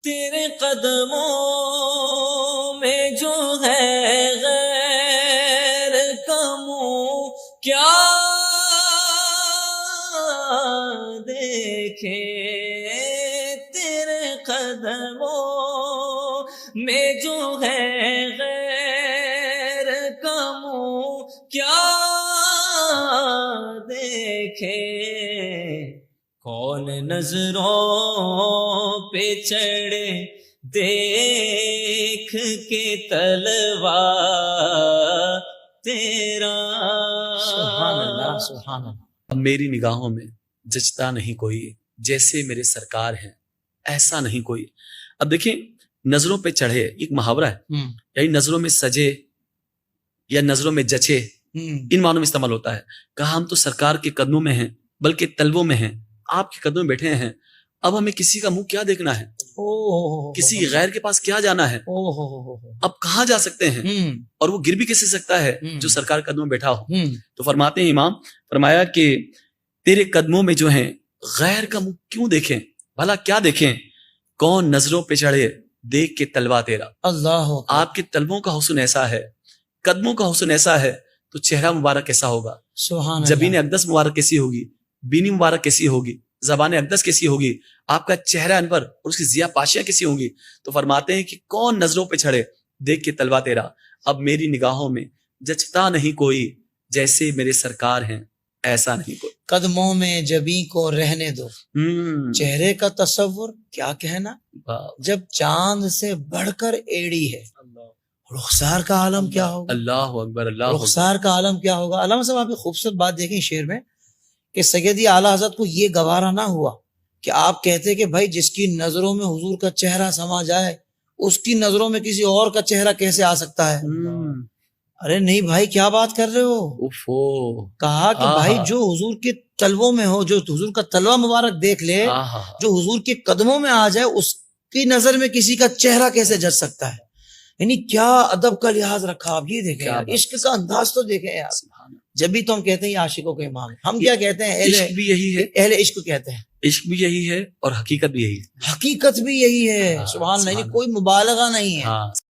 تیرے قدموں میں جو ہے غیر کا منہ کیا دیکھے، تیرے قدموں میں جو ہے غیر کا منہ کیا دیکھے، کون نظروں پہ چڑھے دیکھ کے تلوار تیرا۔ سبحان اللہ سبحان اللہ۔ اب میری نگاہوں میں جچتا نہیں کوئی جیسے میرے سرکار ہیں ایسا نہیں کوئی۔ اب دیکھیں نظروں پہ چڑھے ایک محاورہ ہے، یعنی نظروں میں سجے یا نظروں میں جچے، ان معنوں میں استعمال ہوتا ہے۔ کہا ہم تو سرکار کے قدموں میں ہیں بلکہ تلووں میں ہیں، آپ کے قدموں میں بیٹھے ہیں، اب ہمیں کسی کا منہ کیا دیکھنا ہے، کسی غیر کے پاس کیا جانا ہے، اب کہاں جا سکتے ہیں، اور وہ گر بھی کیسے سکتا ہے جو سرکار کے قدموں میں بیٹھا ہو۔ تو فرماتے ہیں امام، فرمایا کہ تیرے قدموں میں جو ہیں غیر کا منہ کیوں دیکھیں، بھلا کیا دیکھیں، کون نظروں پہ چڑھے دیکھ کے تلوا تیرا۔ اللہ آپ کے تلووں کا حسن ایسا ہے، قدموں کا حسن ایسا ہے، تو چہرہ مبارک کیسا ہوگا، سبحان جبین اللہ۔ اقدس مبارک کیسی ہوگی، بینی مبارک کیسی ہوگی، زبان اقدس کیسی ہوگی، آپ کا چہرہ انور اور اس کی ضیا پاشیاں کیسی ہوں گی۔ تو فرماتے ہیں کہ کون نظروں پہ چڑھے دیکھ کے تلوا تیرا، اب میری نگاہوں میں جچتا نہیں کوئی جیسے میرے سرکار ہیں ایسا نہیں کوئی۔ قدموں میں جبیں کو رہنے دو، چہرے کا تصور کیا کہنا، جب چاند سے بڑھ کر ایڑی ہے، رخسار کا عالم کیا ہوگا، اللہ اکبر اللہ اکبر۔ رخسار کا عالم کیا ہوگا۔ علامہ صاحب آپ ایک خوبصورت بات دیکھیں شعر میں کہ سیدی اعلیٰ حضرت کو یہ گوارا نہ ہوا کہ آپ کہتے کہ بھائی جس کی نظروں میں حضور کا چہرہ سما جائے اس کی نظروں میں کسی اور کا چہرہ کیسے آ سکتا ہے۔ ارے نہیں بھائی کیا بات کر رہے ہو، کہا کہ بھائی جو حضور کے تلووں میں ہو، جو حضور کا تلوہ مبارک دیکھ لے، جو حضور کے قدموں میں آ جائے، اس کی نظر میں کسی کا چہرہ کیسے جچ سکتا ہے۔ یعنی کیا ادب کا لحاظ رکھا، آپ یہ دیکھیں یار، عشق کا انداز تو دیکھیں یار۔ جب بھی تو ہم کہتے ہیں یہ عاشقوں کے امام، ہم کیا کہتے ہیں، عشق بھی یہی ہے، اہل عشق کہتے ہیں، عشق بھی یہی ہے اور حقیقت بھی یہی ہے، حقیقت بھی یہی ہے۔ سبحان اللہ، کوئی مبالغہ نہیں ہے۔